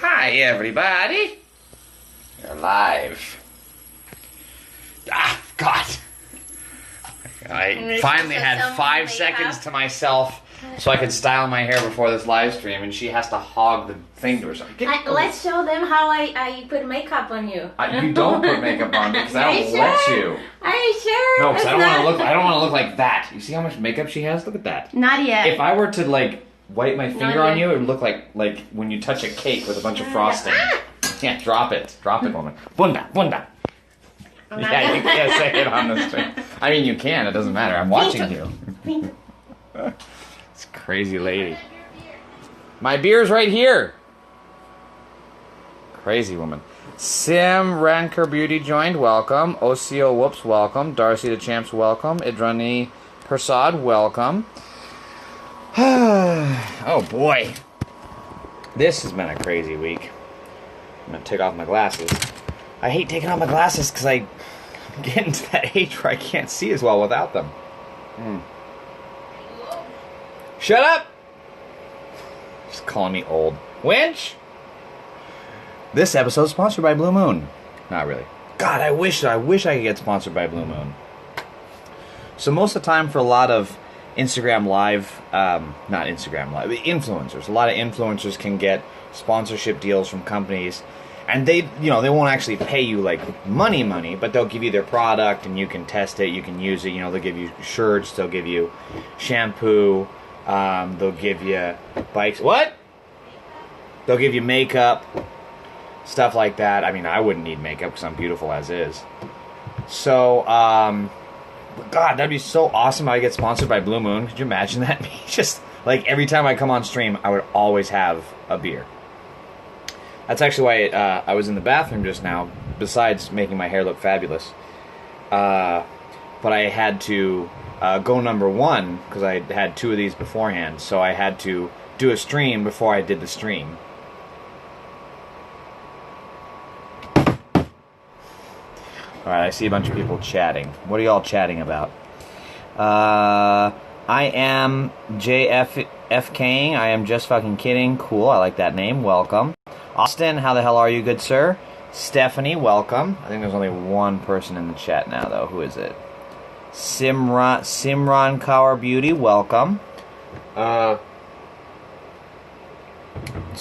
Hi, everybody. You're live. Ah, God. I finally had 5 seconds to myself so I could style my hair before this live stream, and she has to hog the thing to herself. Let's show them how I put makeup on you. You don't put makeup on me because I don't let you. Are you sure? No, because I don't want to look like that. You see how much makeup she has? Look at that. Not yet. If I were to wipe my finger on you, it would look like when you touch a cake with a bunch of frosting. Yeah, drop it, woman. Bunda, bunda. Yeah, you can't say it on the stream. I mean, you can. It doesn't matter. I'm watching you. This crazy lady. My beer's right here. Crazy woman. Sim Ranker Beauty joined. Welcome. Ocio Whoops. Welcome. Darcy the Champs. Welcome. Idrani Persad. Welcome. Oh boy. This has been a crazy week. I'm gonna take off my glasses. I hate taking off my glasses because I'm getting to that age where I can't see as well without them. Shut up! Just calling me old. Winch! This episode is sponsored by Blue Moon. Not really. God, I wish I could get sponsored by Blue Moon. So most of the time for a lot of Instagram Live, not Instagram Live, influencers. A lot of influencers can get sponsorship deals from companies, and they won't actually pay you money, but they'll give you their product and you can test it, you can use it. They'll give you shirts, they'll give you shampoo, they'll give you bikes. What? They'll give you makeup, stuff like that. I mean, I wouldn't need makeup because I'm beautiful as is. So, God, that'd be so awesome if I get sponsored by Blue Moon. Could you imagine that? Me just, every time I come on stream, I would always have a beer. That's actually why I was in the bathroom just now, besides making my hair look fabulous. But I had to go number 1, because I had 2 of these beforehand, so I had to do a stream before I did the stream. Alright, I see a bunch of people chatting. What are y'all chatting about? I am JF King. I am just fucking kidding. Cool, I like that name. Welcome. Austin, how the hell are you, good sir? Stephanie, welcome. I think there's only one person in the chat now, though. Who is it? Simran Kaur Beauty, welcome. So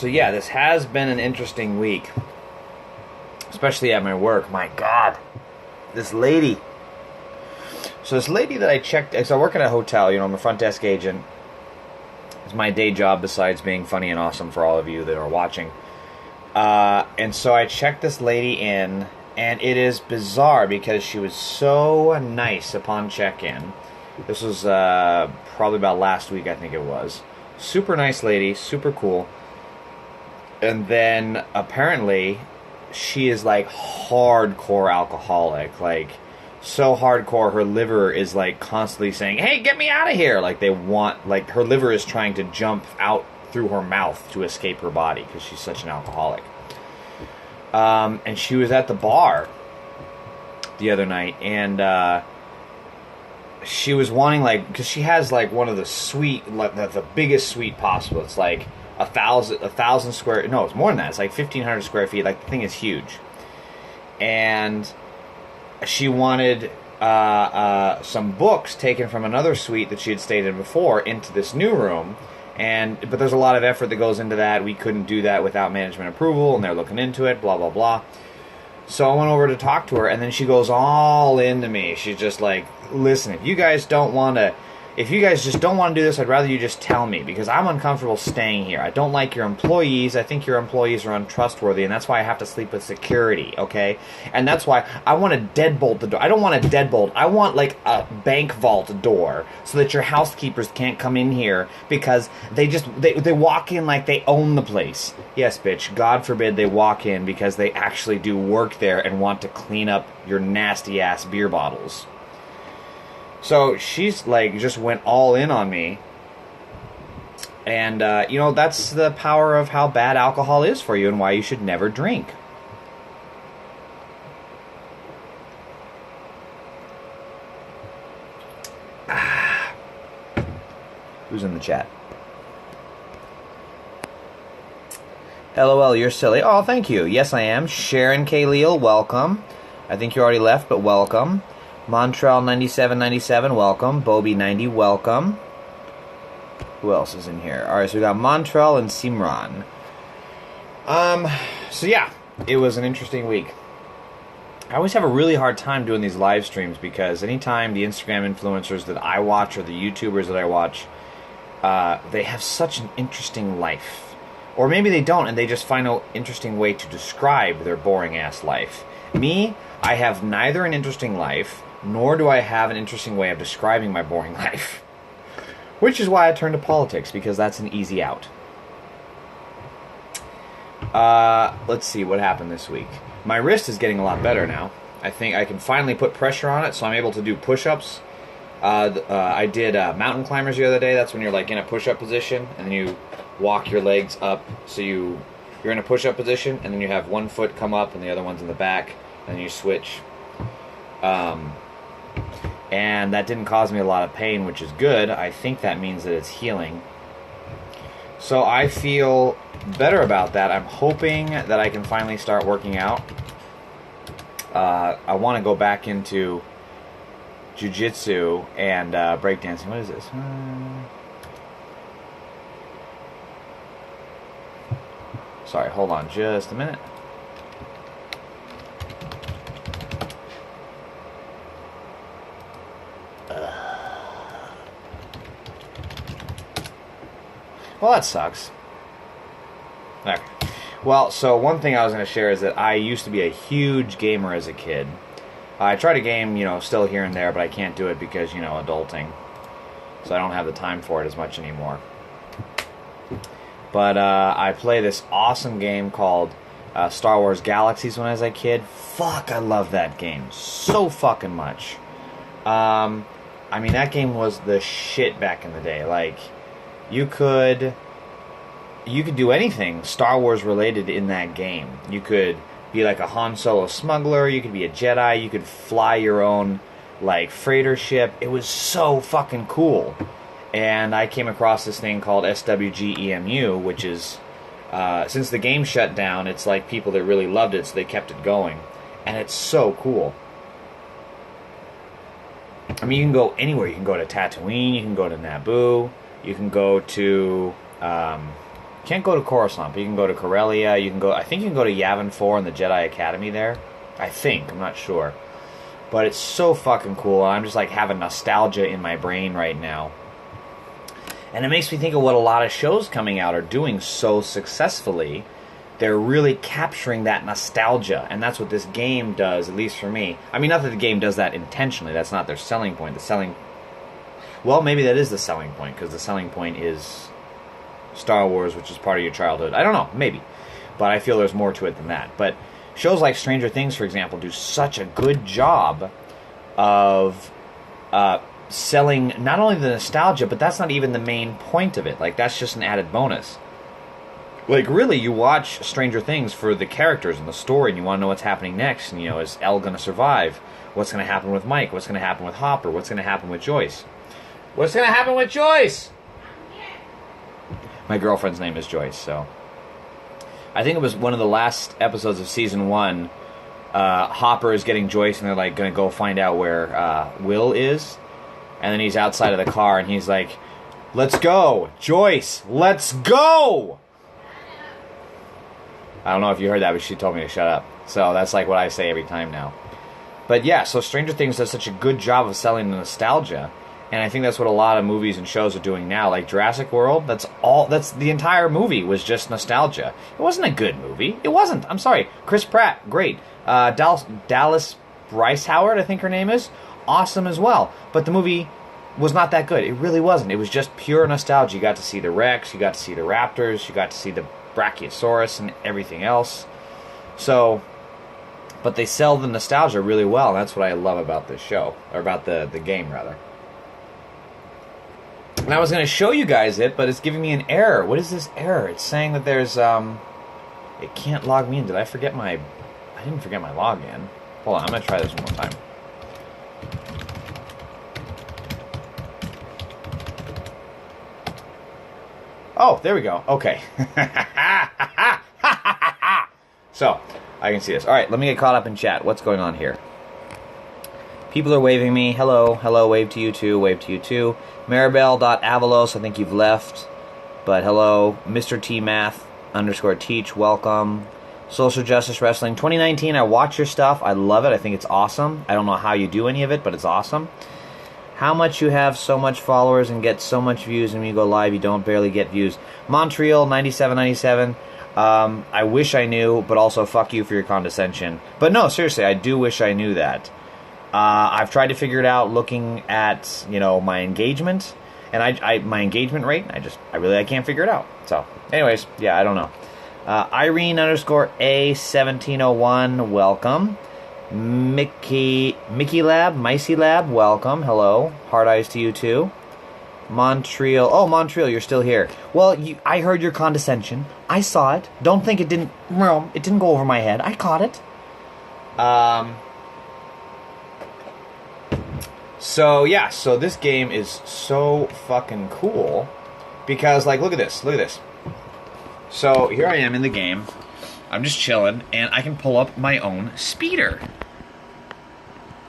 yeah, this has been an interesting week. Especially at my work. My God. This lady. So this lady that I checked... So I work at a hotel, I'm a front desk agent. It's my day job besides being funny and awesome for all of you that are watching. And so I checked this lady in, and it is bizarre because she was so nice upon check-in. This was probably about last week, I think it was. Super nice lady, super cool. And then apparently she is hardcore alcoholic, so hardcore her liver is constantly saying, "Hey, get me out of here!" Her liver is trying to jump out through her mouth to escape her body because she's such an alcoholic. And she was at the bar the other night, and she was wanting because she has one of the suite, the biggest suite possible. It's 1,000 square. No, it's more than that. It's 1,500 square feet. The thing is huge, and she wanted some books taken from another suite that she had stayed in before into this new room. But there's a lot of effort that goes into that. We couldn't do that without management approval, and they're looking into it, blah, blah, blah. So I went over to talk to her, and then she goes all into me. She's just listen, if you guys just don't want to do this, I'd rather you just tell me, because I'm uncomfortable staying here. I don't like your employees. I think your employees are untrustworthy, and that's why I have to sleep with security, okay? And that's why I want to deadbolt the door. I don't want a deadbolt. I want, a bank vault door so that your housekeepers can't come in here because they walk in like they own the place. Yes, bitch, God forbid they walk in because they actually do work there and want to clean up your nasty-ass beer bottles. So she's just went all in on me. And, that's the power of how bad alcohol is for you and why you should never drink. Who's in the chat? LOL, you're silly. Oh, thank you. Yes, I am. Sharon K. Leal, welcome. I think you already left, but welcome. Montreal 9797, welcome. Bobby 90, welcome. Who else is in here? Alright, so we got Montreal and Simran. So yeah, it was an interesting week. I always have a really hard time doing these live streams because anytime the Instagram influencers that I watch or the YouTubers that I watch, they have such an interesting life. Or maybe they don't, and they just find an interesting way to describe their boring-ass life. Me, I have neither an interesting life, nor do I have an interesting way of describing my boring life. Which is why I turned to politics, because that's an easy out. Let's see what happened this week. My wrist is getting a lot better now. I think I can finally put pressure on it, so I'm able to do push-ups. I did mountain climbers the other day. That's when you're like in a push-up position, and then you walk your legs up. So you're in a push-up position, and then you have one foot come up, and the other one's in the back, and then you switch. And that didn't cause me a lot of pain, which is good. I think that means that it's healing. So I feel better about that. I'm hoping that I can finally start working out. I want to go back into jiu-jitsu and breakdancing. What is this? Sorry, hold on just a minute. Well, that sucks. Okay. Well, so one thing I was going to share is that I used to be a huge gamer as a kid. I try to game, still here and there, but I can't do it because, adulting. So I don't have the time for it as much anymore. But I play this awesome game called Star Wars Galaxies when I was a kid. Fuck, I love that game so fucking much. That game was the shit back in the day. Like, you could do anything Star Wars related in that game. You could be like a Han Solo smuggler, you could be a Jedi, you could fly your own like freighter ship. It was so fucking cool. And I came across this thing called SWGEMU, which is since the game shut down, it's like people that really loved it, so they kept it going. And it's so cool. You can go anywhere. You can go to Tatooine, you can go to Naboo, you can go to can't go to Coruscant, but you can go to Corellia. I think you can go to Yavin 4 and the Jedi Academy there. I'm not sure. But it's so fucking cool. I'm just like having nostalgia in my brain right now. And it makes me think of what a lot of shows coming out are doing so successfully. They're really capturing that nostalgia, and that's what this game does, at least for me. Not that the game does that intentionally. That's not their selling point. Well, maybe that is the selling point, because the selling point is Star Wars, which is part of your childhood. I don't know, maybe. But I feel there's more to it than that. But shows like Stranger Things, for example, do such a good job of selling not only the nostalgia, but that's not even the main point of it. Like, that's just an added bonus. Like, really, you watch Stranger Things for the characters and the story, and you want to know what's happening next. And, is Elle going to survive? What's going to happen with Mike? What's going to happen with Hopper? What's going to happen with Joyce? What's going to happen with Joyce? My girlfriend's name is Joyce, so. I think it was one of the last episodes of Season 1. Hopper is getting Joyce, and they're, like, going to go find out where Will is. And then he's outside of the car, and he's like, "Let's go! Joyce, let's go!" I don't know if you heard that, but she told me to shut up. So that's like what I say every time now. But yeah, so Stranger Things does such a good job of selling the nostalgia. And I think that's what a lot of movies and shows are doing now. Like Jurassic World, that's the entire movie was just nostalgia. It wasn't a good movie. It wasn't. I'm sorry. Chris Pratt, great. Dallas Bryce Howard, I think her name is, awesome as well. But the movie was not that good. It really wasn't. It was just pure nostalgia. You got to see the Rex, you got to see the Raptors, you got to see the Brachiosaurus and everything else. So, but they sell the nostalgia really well, and that's what I love about this show, or about the game, rather. And I was going to show you guys it, but it's giving me an error. What is this error? It's saying that there's, it can't log me in. Did I forget I didn't forget my login. Hold on, I'm going to try this one more time. Oh, there we go. Okay. So, I can see this. Alright, let me get caught up in chat. What's going on here? People are waving me. Hello, hello, wave to you too, wave to you too. Maribel.avalos, I think you've left. But hello. Mr. T Math _ teach, welcome. Social Justice Wrestling 2019, I watch your stuff. I love it. I think it's awesome. I don't know how you do any of it, but it's awesome. How much you have so much followers and get so much views, and when you go live, you don't barely get views. Montreal 9797. I wish I knew, but also fuck you for your condescension. But no, seriously, I do wish I knew that. I've tried to figure it out looking at, my engagement, and my engagement rate. I can't figure it out. So, anyways, yeah, I don't know. Irene _ A1701, welcome. Mickey Lab, welcome. Hello. Hard eyes to you too. Montreal. Oh, Montreal, you're still here. Well, I heard your condescension. I saw it. Don't think it didn't go over my head. I caught it. So this game is so fucking cool because, look at this. So here I am in the game. I'm just chilling, and I can pull up my own speeder.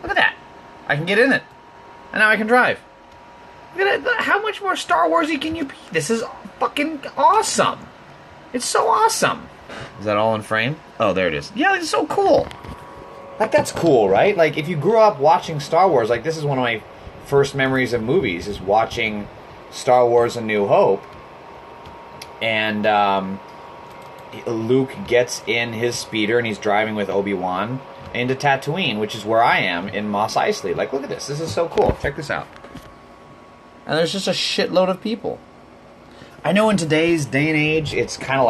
Look at that. I can get in it. And now I can drive. Look at that. How much more Star Warsy can you be? This is fucking awesome. It's so awesome. Is that all in frame? Oh, there it is. Yeah, it's so cool. That's cool, right? If you grew up watching Star Wars, this is one of my first memories of movies, is watching Star Wars A New Hope. And Luke gets in his speeder and he's driving with Obi-Wan into Tatooine, which is where I am in Mos Eisley. Look at this. This is so cool. Check this out. And there's just a shitload of people. I know in today's day and age, it's kind of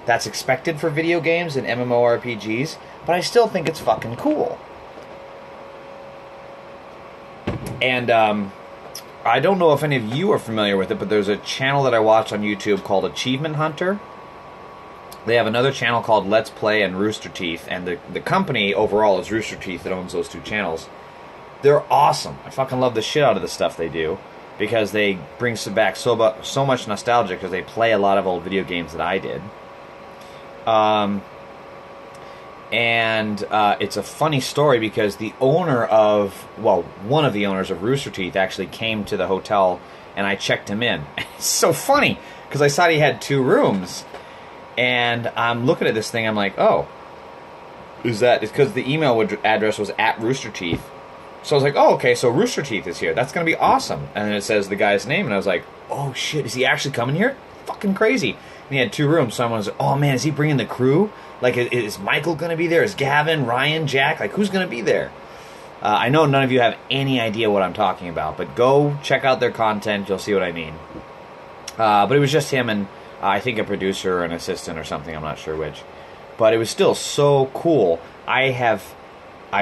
that's expected for video games and MMORPGs, but I still think it's fucking cool. And, I don't know if any of you are familiar with it, but there's a channel that I watch on YouTube called Achievement Hunter. They have another channel called Let's Play and Rooster Teeth, and the company overall is Rooster Teeth that owns those two channels. They're awesome. I fucking love the shit out of the stuff they do, because they bring back so much nostalgia, because they play a lot of old video games that I did. And it's a funny story because one of the owners of Rooster Teeth actually came to the hotel and I checked him in. It's so funny because I saw he had 2 rooms, and I'm looking at this thing. I'm like, oh, it's because the email address was at Rooster Teeth. So I was like, oh, okay, so Rooster Teeth is here. That's going to be awesome. And then it says the guy's name, and I was like, oh shit, is he actually coming here? Fucking crazy. And he had 2 rooms, so I was like, oh man, is he bringing the crew? Is Michael going to be there? Is Gavin, Ryan, Jack? Who's going to be there? I know none of you have any idea what I'm talking about, but go check out their content. You'll see what I mean. But it was just him and I think a producer or an assistant or something. I'm not sure which. But it was still so cool. I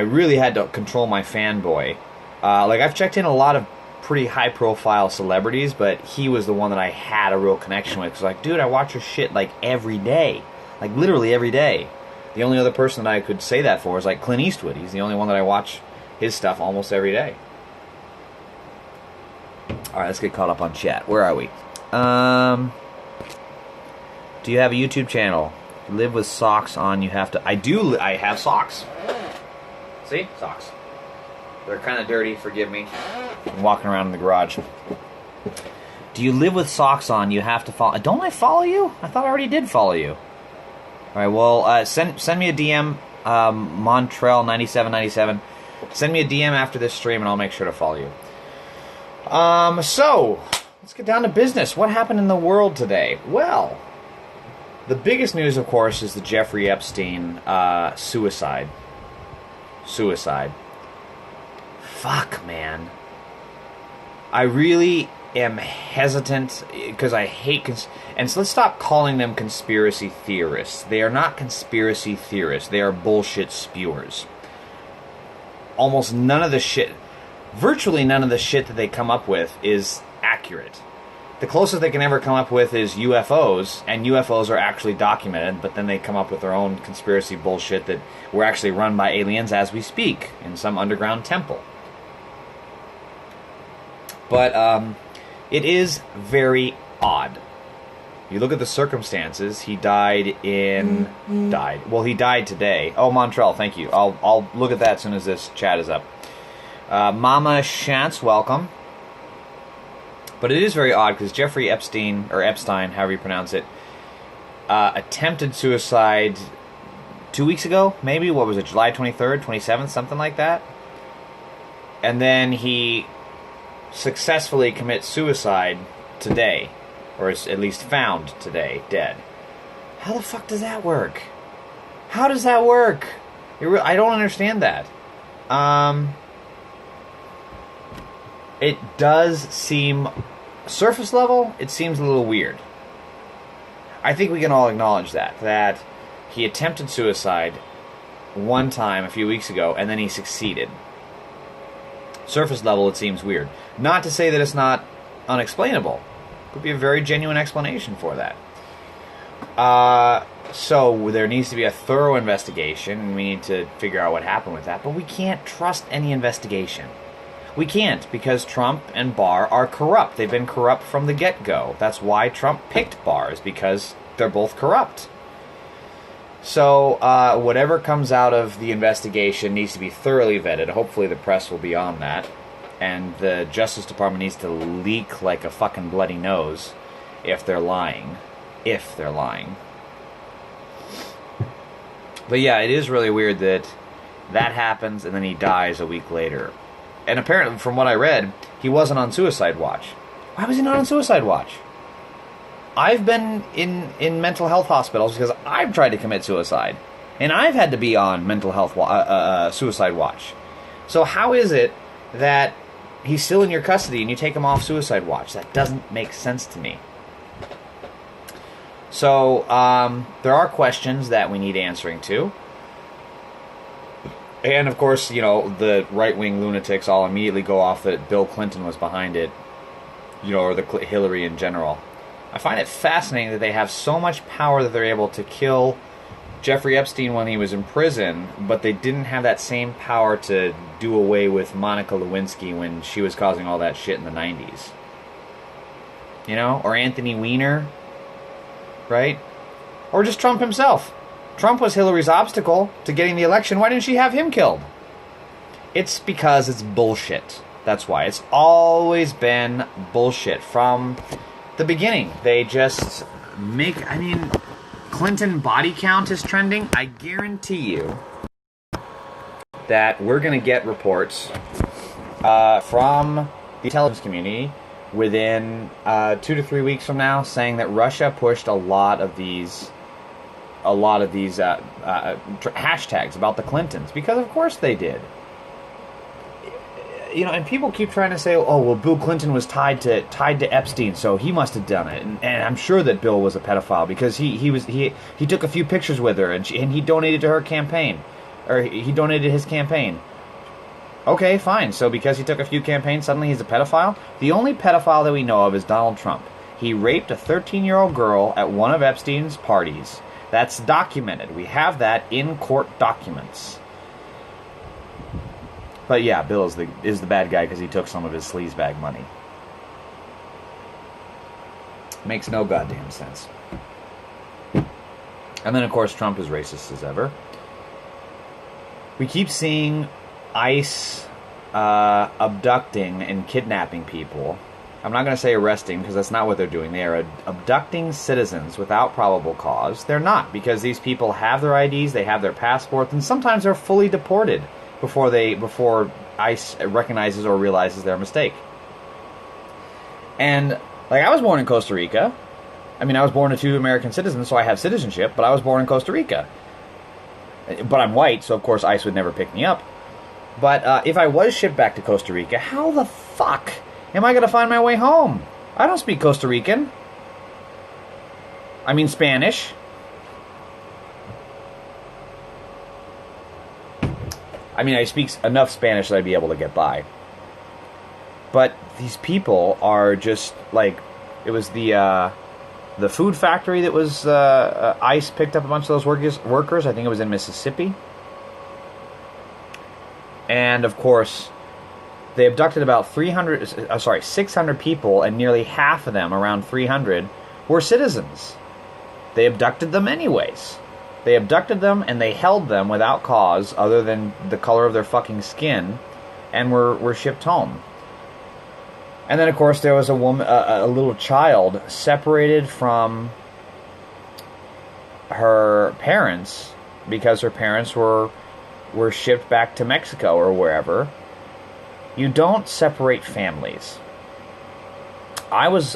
really had to control my fanboy. I've checked in a lot of pretty high-profile celebrities, but he was the one that I had a real connection with. Because, dude, I watch your shit, every day. Literally every day. The only other person that I could say that for is, Clint Eastwood. He's the only one that I watch his stuff almost every day. Alright, let's get caught up on chat. Where are we? Do you have a YouTube channel? Live with socks on, you have to... I have socks. See? Socks. They're kind of dirty, forgive me. I'm walking around in the garage. Do you live with socks on, you have to follow... Don't I follow you? I thought I already did follow you. Alright, well, send me a DM, Montreal9797. Send me a DM after this stream, and I'll make sure to follow you. So, let's get down to business. What happened in the world today? Well, the biggest news, of course, is the Jeffrey Epstein suicide. Fuck, man. I really am hesitant because I hate and so let's stop calling them conspiracy theorists. They are not conspiracy theorists. They are bullshit spewers. Almost none of the shit, virtually none of the shit that they come up with is accurate. The closest they can ever come up with is UFOs, and UFOs are actually documented, but then they come up with their own conspiracy bullshit that were actually run by aliens as we speak in some underground temple. But it is very odd. You look at the circumstances. He died he died today. Oh, Montreal, thank you. I'll look at that as soon as this chat is up. Mama Shantz, welcome. But it is very odd because Jeffrey Epstein, or Epstein, however you pronounce it, attempted suicide 2 weeks ago, maybe. What was it, July 23rd, 27th, something like that? And then he successfully commits suicide today, or is at least found today, dead. How the fuck does that work? How does that work? I don't understand that. It does seem, surface level, it seems a little weird. I think we can all acknowledge that he attempted suicide one time a few weeks ago, and then he succeeded. Surface level, it seems weird. Not to say that it's not unexplainable. Could be a very genuine explanation for that. So there needs to be a thorough investigation, and we need to figure out what happened with that. But we can't trust any investigation. We can't, because Trump and Barr are corrupt. They've been corrupt from the get-go. That's why Trump picked Barr, is because they're both corrupt. So whatever comes out of the investigation needs to be thoroughly vetted. Hopefully the press will be on that. And the Justice Department needs to leak like a fucking bloody nose if they're lying. If they're lying. But yeah, it is really weird that happens and then he dies a week later. And apparently, from what I read, he wasn't on suicide watch. Why was he not on suicide watch? I've been in mental health hospitals because I've tried to commit suicide. And I've had to be on mental health suicide watch. So how is it that he's still in your custody and you take him off suicide watch? That doesn't make sense to me. So there are questions that we need answering to. And, of course, you know, the right-wing lunatics all immediately go off that Bill Clinton was behind it, you know, or Hillary in general. I find it fascinating that they have so much power that they're able to kill Jeffrey Epstein when he was in prison, but they didn't have that same power to do away with Monica Lewinsky when she was causing all that shit in the 90s. You know? Or Anthony Weiner, right? Or just Trump himself. Trump was Hillary's obstacle to getting the election. Why didn't she have him killed? It's because it's bullshit. That's why. It's always been bullshit from the beginning. They just make... I mean, Clinton body count is trending. I guarantee you that we're going to get reports from the intelligence community within 2 to 3 weeks from now saying that Russia pushed a lot of these hashtags about the Clintons, because of course they did. You know, and people keep trying to say, oh, well, Bill Clinton was tied to Epstein, so he must have done it. And I'm sure that Bill was a pedophile because he took a few pictures with her and he donated to her campaign, or he donated his campaign. Okay, fine. So because he took a few campaigns, suddenly he's a pedophile? The only pedophile that we know of is Donald Trump. He raped a 13-year-old girl at one of Epstein's parties. That's documented. We have that in court documents. But yeah, Bill is the bad guy because he took some of his sleazebag money. Makes no goddamn sense. And then, of course, Trump is racist as ever. We keep seeing ICE abducting and kidnapping people. I'm not going to say arresting, because that's not what they're doing. They are abducting citizens without probable cause. They're not, because these people have their IDs, they have their passports, and sometimes they're fully deported before ICE recognizes or realizes their mistake. And, like, I was born in Costa Rica. I mean, I was born to two American citizens, so I have citizenship, but I was born in Costa Rica. But I'm white, so of course ICE would never pick me up. But if I was shipped back to Costa Rica, how the fuck am I going to find my way home? I don't speak Costa Rican. I mean Spanish. I mean, I speak enough Spanish that I'd be able to get by. But these people are just, like, it was the food factory that was, ICE picked up a bunch of those workers. I think it was in Mississippi. And, of course, they abducted about 600 people, and nearly half of them, around 300, were citizens. They abducted them anyways. They abducted them and they held them without cause other than the color of their fucking skin, and were shipped home. And then, of course, there was a woman, a little child, separated from her parents because her parents were shipped back to Mexico or wherever. You don't separate families. I was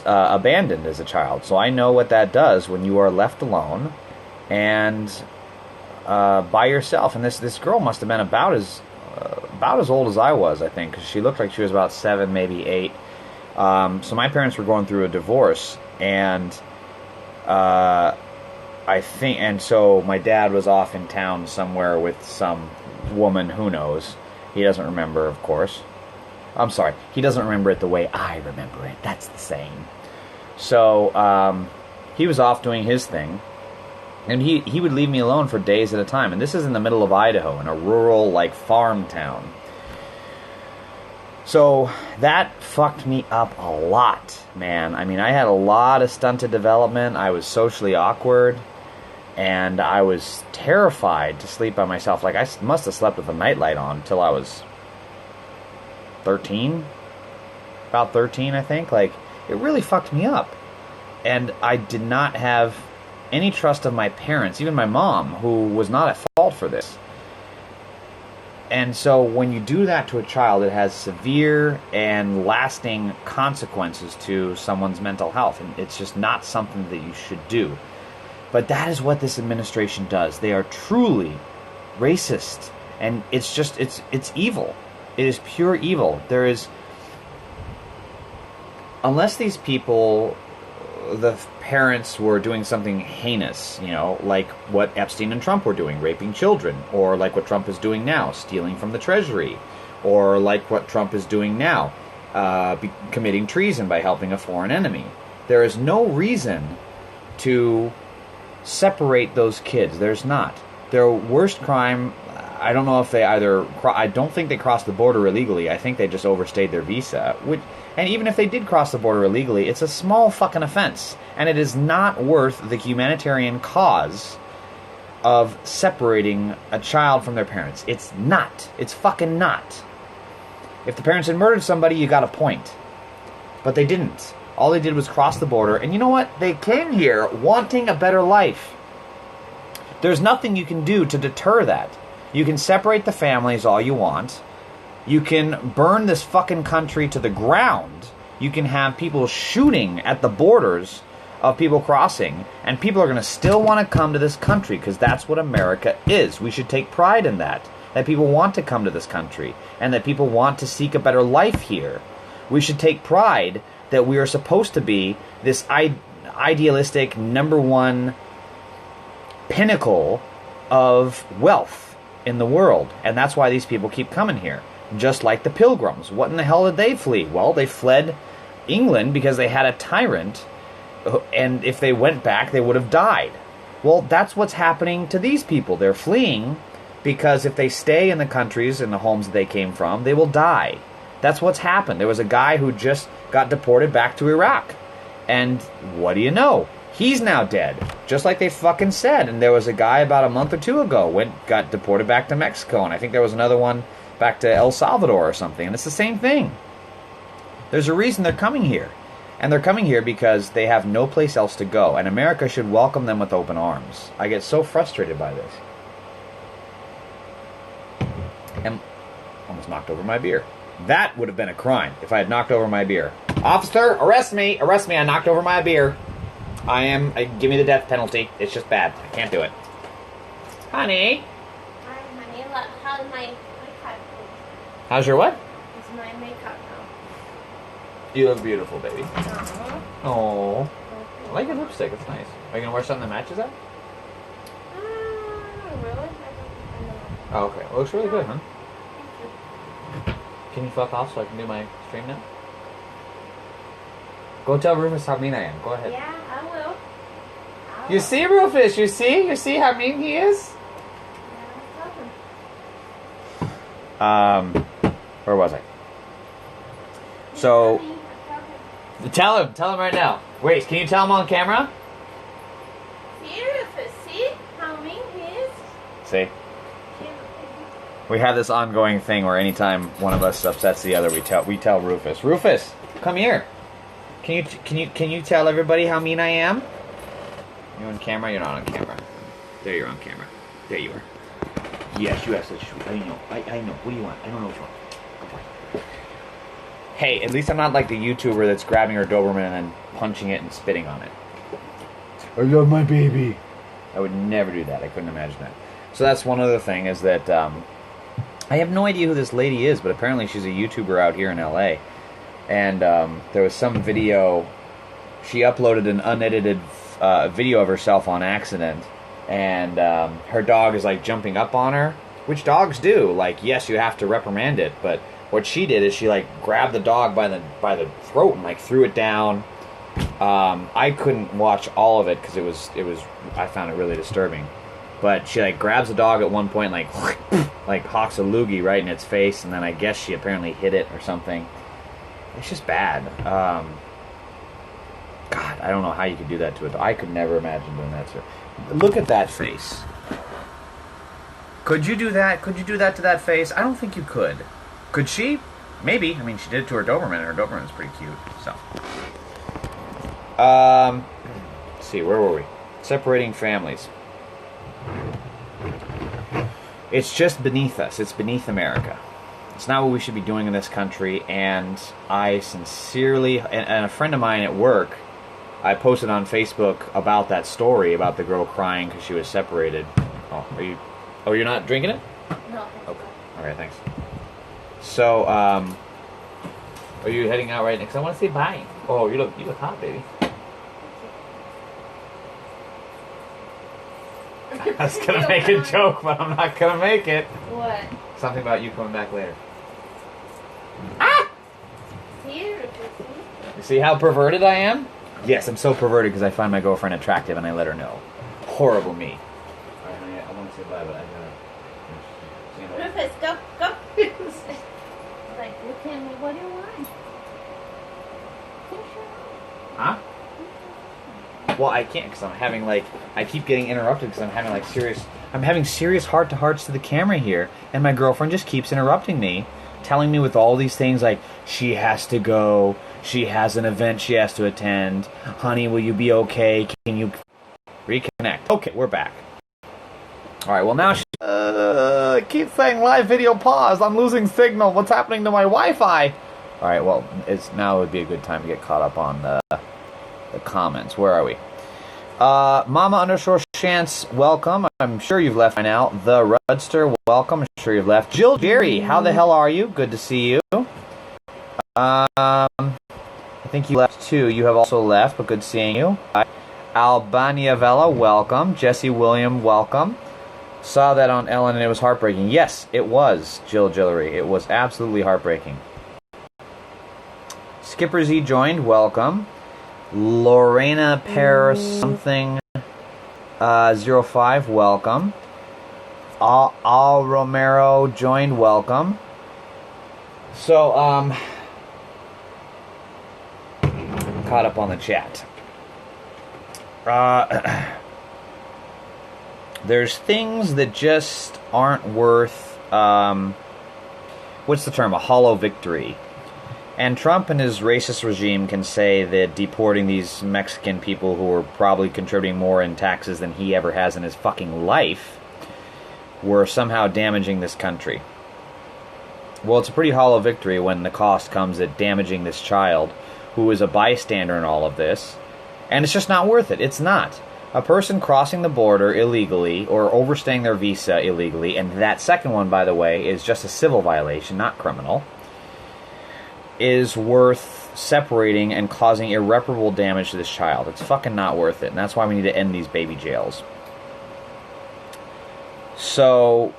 abandoned as a child, so I know what that does when you are left alone and by yourself. And this girl must have been about as old as I was, I think, because she looked like she was about 7, maybe 8. So my parents were going through a divorce, and I think, and so my dad was off in town somewhere with some woman, who knows. He doesn't remember, of course. I'm sorry, he doesn't remember it the way I remember it. That's the saying. So he was off doing his thing, and he would leave me alone for days at a time. And this is in the middle of Idaho, in a rural, like, farm town. So that fucked me up a lot, man. I mean, I had a lot of stunted development. I was socially awkward, and I was terrified to sleep by myself. Like, I must have slept with a nightlight on until I was 13. About 13, I think. Like, it really fucked me up. And I did not have any trust of my parents, even my mom, who was not at fault for this. And so when you do that to a child, it has severe and lasting consequences to someone's mental health. And it's just not something that you should do. But that is what this administration does. They are truly racist. And it's just, it's evil. It is pure evil. There is, unless these people, the parents were doing something heinous, you know, like what Epstein and Trump were doing, raping children, or like what Trump is doing now, stealing from the Treasury, or like what Trump is doing now, committing treason by helping a foreign enemy. There is no reason to separate those kids. There's not. Their worst crime, I don't know if they either, I don't think they crossed the border illegally. I think they just overstayed their visa. And even if they did cross the border illegally, it's a small fucking offense. And it is not worth the humanitarian cause of separating a child from their parents. It's not. It's fucking not. If the parents had murdered somebody, you got a point. But they didn't. All they did was cross the border. And you know what? They came here wanting a better life. There's nothing you can do to deter that. You can separate the families all you want. You can burn this fucking country to the ground. You can have people shooting at the borders of people crossing. And people are going to still want to come to this country because that's what America is. We should take pride in that. That people want to come to this country. And that people want to seek a better life here. We should take pride that we are supposed to be this idealistic #1 pinnacle of wealth in the world. And that's why these people keep coming here. Just like the Pilgrims. What in the hell did they flee? Well, they fled England because they had a tyrant, and if they went back, they would have died. Well, that's what's happening to these people. They're fleeing because if they stay in the countries and the homes that they came from, they will die. That's what's happened. There was a guy who just got deported back to Iraq. And what do you know? He's now dead. Just like they fucking said. And there was a guy about a month or 2 ago got deported back to Mexico. And I think there was another one back to El Salvador or something. And it's the same thing. There's a reason they're coming here. And they're coming here because they have no place else to go. And America should welcome them with open arms. I get so frustrated by this. And almost knocked over my beer. That would have been a crime if I had knocked over my beer. Officer, arrest me! Arrest me, I knocked over my beer. Give me the death penalty. It's just bad. I can't do it. Honey? Hi, honey. How's my makeup? How's your what? It's my makeup now. You look beautiful, baby. Uh-huh. Oh, I like your lipstick. It's nice. Are you going to wear something that matches that? Really? I don't know. Oh, okay. Well, it looks really good, huh? Thank you. Can you fuck off so I can do my stream now? Go tell Rufus how mean I am. Go ahead. Yeah, I will. You see, Rufus? You see? You see how mean he is? Where was I? So, tell him right now. Wait, can you tell him on camera? See, Rufus, see how mean he is? See? We have this ongoing thing where anytime one of us upsets the other, we tell Rufus, Rufus, come here. Can you tell everybody how mean I am? You on camera? You're not on camera. There, you're on camera. There you are. Yes, you have such. I know. I know. What do you want? I don't know what you want. Go for it. Hey, at least I'm not like the YouTuber that's grabbing her Doberman and then punching it and spitting on it. I love my baby. I would never do that. I couldn't imagine that. So that's one other thing is that I have no idea who this lady is, but apparently she's a YouTuber out here in LA. And there was some video. She uploaded an unedited video of herself on accident. And her dog is like jumping up on her, which dogs do. Like, yes, you have to reprimand it, but what she did is she like grabbed the dog by the throat and like threw it down. I couldn't watch all of it because it was I found it really disturbing. But she like grabs the dog at one point, and, like hawks a loogie right in its face, and then I guess she apparently hit it or something. It's just bad. God, I don't know how you could do that to a dog. I could never imagine doing that to her. Look at that face. Could you do that? Could you do that to that face? I don't think you could. Could she? Maybe. I mean, she did it to her Doberman, and her Doberman's pretty cute. So, let's see, where were we? Separating families. It's just beneath us. It's beneath America. It's not what we should be doing in this country, and I sincerely, and a friend of mine at work, I posted on Facebook about that story about the girl crying because she was separated. Oh, you're not drinking it? No. Okay. All right, thanks. So, are you heading out right now? Because I want to say bye. Oh, you look hot, baby. I was gonna make a joke, but I'm not gonna make it. What? Something about you coming back later. Ah! Here, Rufus. You see how perverted I am? Yes, I'm so perverted because I find my girlfriend attractive and I let her know. Horrible me. Alright, honey, I want to say bye, but I gotta... Rufus, go. Like, look at me. What do you want? Huh? Well, I can't because I'm having I keep getting interrupted because I'm having serious heart-to-hearts to the camera here, and my girlfriend just keeps interrupting me, telling me with all these things like, she has to go, she has an event she has to attend, honey, will you be okay, can you reconnect? Okay, we're back. Alright, well now she keeps saying live video pause, I'm losing signal, what's happening to my Wi-Fi? Alright, well, now would be a good time to get caught up on the comments. Where are we? Mama_Chance, welcome. I'm sure you've left by now. The Rudster, welcome. I'm sure you've left. Jill Jerry, how the hell are you? Good to see you. I think you left too. You have also left, but good seeing you. Albania Vella, welcome. Jesse William, welcome. Saw that on Ellen and it was heartbreaking. Yes, it was, Jill Jillery. It was absolutely heartbreaking. Skipper Z joined, welcome. Lorena Paris something 05, welcome. Al Romero joined, welcome. So, caught up on the chat. There's things that just aren't worth, what's the term, a hollow victory. And Trump and his racist regime can say that deporting these Mexican people who are probably contributing more in taxes than he ever has in his fucking life were somehow damaging this country. Well, it's a pretty hollow victory when the cost comes at damaging this child who is a bystander in all of this. And it's just not worth it. It's not. A person crossing the border illegally or overstaying their visa illegally, and that second one, by the way, is just a civil violation, not criminal, is worth separating and causing irreparable damage to this child. It's fucking not worth it, and that's why we need to end these baby jails. So,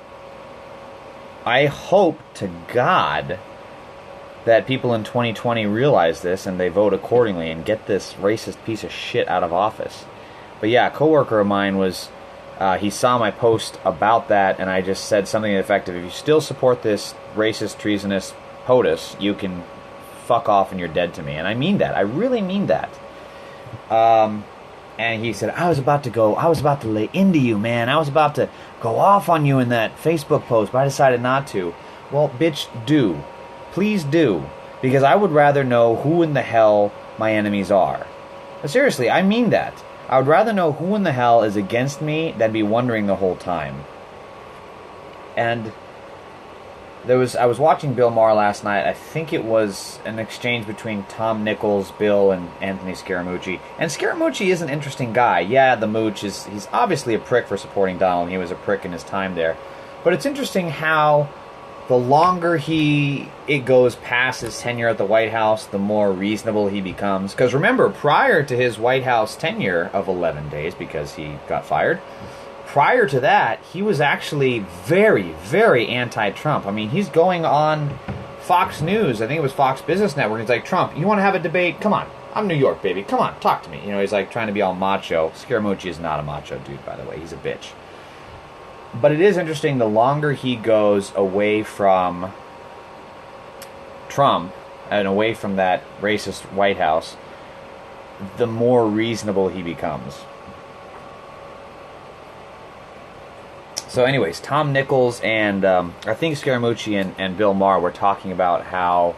I hope to God that people in 2020 realize this and they vote accordingly and get this racist piece of shit out of office. But yeah, a coworker of mine was, he saw my post about that, and I just said something effective, if you still support this racist, treasonous POTUS, you can fuck off and you're dead to me. And I mean that. I really mean that. And he said, I was about to lay into you, man. I was about to go off on you in that Facebook post, but I decided not to. Well, bitch, do. Please do. Because I would rather know who in the hell my enemies are. But seriously, I mean that. I would rather know who in the hell is against me than be wondering the whole time. And I was watching Bill Maher last night. I think it was an exchange between Tom Nichols, Bill, and Anthony Scaramucci. And Scaramucci is an interesting guy. Yeah, the mooch he's obviously a prick for supporting Donald, and he was a prick in his time there. But it's interesting how the longer it goes past his tenure at the White House, the more reasonable he becomes. Because remember, prior to his White House tenure of 11 days, because he got fired, prior to that, he was actually very, very anti-Trump. I mean, he's going on Fox News, I think it was Fox Business Network, he's like, Trump, you want to have a debate? Come on, I'm New York, baby, come on, talk to me. You know, he's like trying to be all macho. Scaramucci is not a macho dude, by the way, he's a bitch. But it is interesting, the longer he goes away from Trump, and away from that racist White House, the more reasonable he becomes. So anyways, Tom Nichols and I think Scaramucci and Bill Maher were talking about how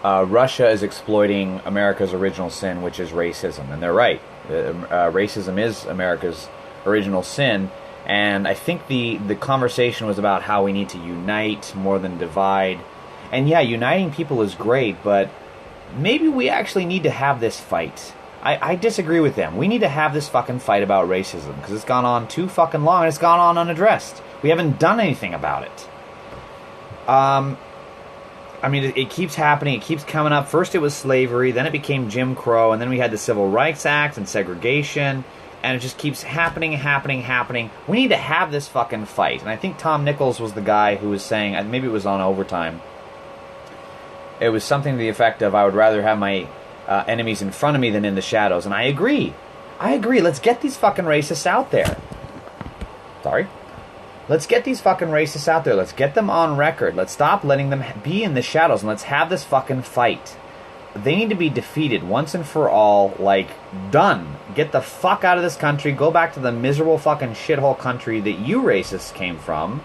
Russia is exploiting America's original sin, which is racism. And they're right. Racism is America's original sin. And I think the conversation was about how we need to unite more than divide. And yeah, uniting people is great, but maybe we actually need to have this fight. I disagree with them. We need to have this fucking fight about racism, because it's gone on too fucking long and it's gone on unaddressed. We haven't done anything about it. I mean, it keeps happening. It keeps coming up. First it was slavery, then it became Jim Crow, and then we had the Civil Rights Act and segregation, and it just keeps happening. We need to have this fucking fight. And I think Tom Nichols was the guy who was saying, and maybe it was on Overtime, it was something to the effect of, I would rather have my enemies in front of me than in the shadows. And I agree. Let's get these fucking racists out there. Sorry. Let's get these fucking racists out there. Let's get them on record. Let's stop letting them be in the shadows, and let's have this fucking fight. They need to be defeated once and for all. Like, done. Get the fuck out of this country. Go back to the miserable fucking shithole country that you racists came from,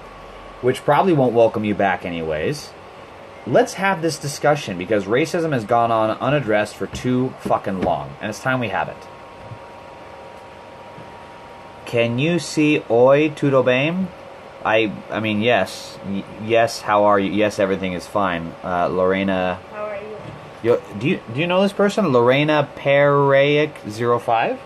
which probably won't welcome you back anyways. Let's have this discussion, because racism has gone on unaddressed for too fucking long, and it's time we have it. Can you see Oi Tudo Bem? I mean, yes. Yes, how are you? Yes, everything is fine. Lorena... How are you? Do you know this person? Lorena Pereic 05?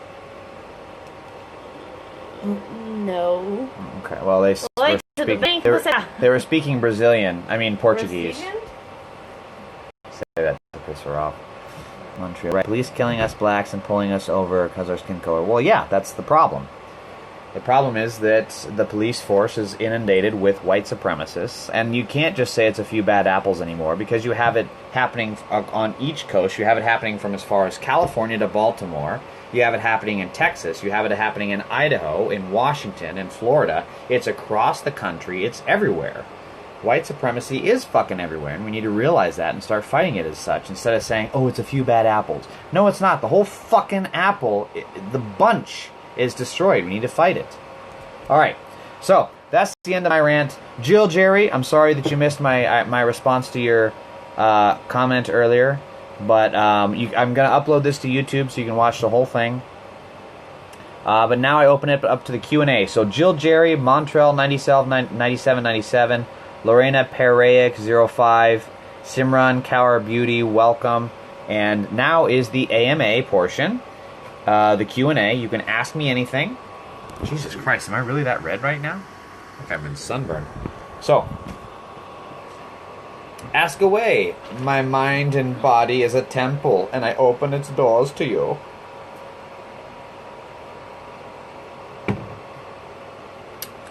No. Okay, well, they were speaking Brazilian. I mean, Portuguese. Brazilian? Say that to piss her off. Montreal. Right. Police killing us blacks and pulling us over because our skin color. Well, yeah, that's the problem. The problem is that the police force is inundated with white supremacists, and you can't just say it's a few bad apples anymore, because you have it happening on each coast. You have it happening from as far as California to Baltimore. You have it happening in Texas. You have it happening in Idaho, in Washington, in Florida. It's across the country. It's everywhere. White supremacy is fucking everywhere, and we need to realize that and start fighting it as such, instead of saying, oh, it's a few bad apples. No, it's not. The whole fucking apple, the bunch, is destroyed. We need to fight it. Alright, so that's the end of my rant. Jill Jerry, I'm sorry that you missed my response to your comment earlier, but I'm going to upload this to YouTube so you can watch the whole thing. But now I open it up to the Q&A. So Jill Jerry, Montreal 9797, Lorena Pereic 05, Simran Kaur Beauty, welcome. And now is the AMA portion. The Q&A. You can ask me anything. Jesus Christ, am I really that red right now? I think I've been sunburned. So, ask away. My mind and body is a temple, and I open its doors to you.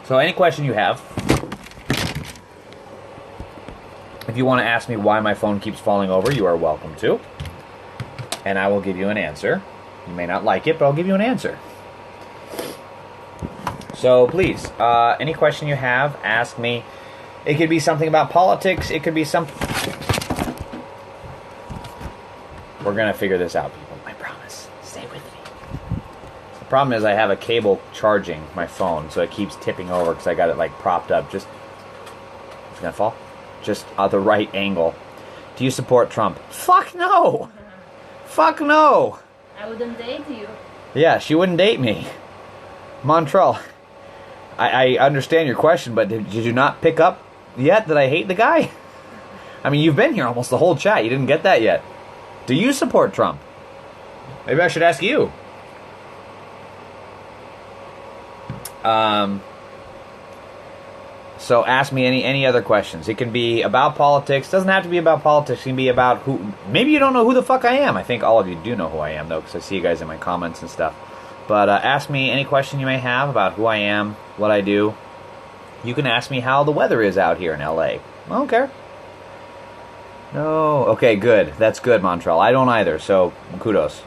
So, any question you have, if you want to ask me why my phone keeps falling over, you are welcome to. And I will give you an answer. You may not like it, but I'll give you an answer. So please, any question you have, ask me. It could be something about politics. It could be something... We're gonna figure this out, people. I promise. Stay with me. The problem is I have a cable charging my phone, so it keeps tipping over because I got it like propped up. It's gonna fall. Just at the right angle. Do you support Trump? Fuck no. Fuck no. I wouldn't date you. Yeah, she wouldn't date me. Montreal, I understand your question, but did you not pick up yet that I hate the guy? I mean, you've been here almost the whole chat. You didn't get that yet. Do you support Trump? Maybe I should ask you. So ask me any other questions. It can be about politics. It doesn't have to be about politics. It can be about who... Maybe you don't know who the fuck I am. I think all of you do know who I am, though, because I see you guys in my comments and stuff. But ask me any question you may have about who I am, what I do. You can ask me how the weather is out here in LA. I don't care. No. Okay, good. That's good, Montreal. I don't either, so kudos.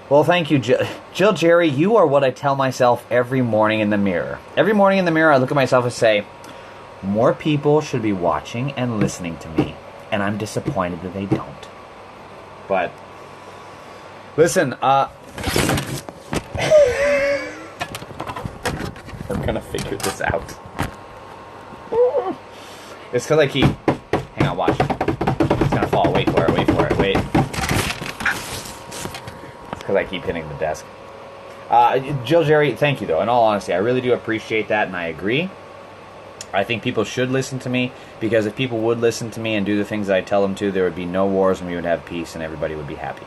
Well, thank you, Jill Jerry. You are what I tell myself every morning in the mirror. Every morning in the mirror, I look at myself and say, more people should be watching and listening to me. And I'm disappointed that they don't. But, listen, we're gonna figure this out. It's because I keep... Hang on, watch. It's gonna fall. Wait for it, wait for it, wait. Because I keep hitting the desk. Jill Jerry, thank you, though. In all honesty, I really do appreciate that, and I agree. I think people should listen to me, because if people would listen to me and do the things that I tell them to, there would be no wars, and we would have peace, and everybody would be happy.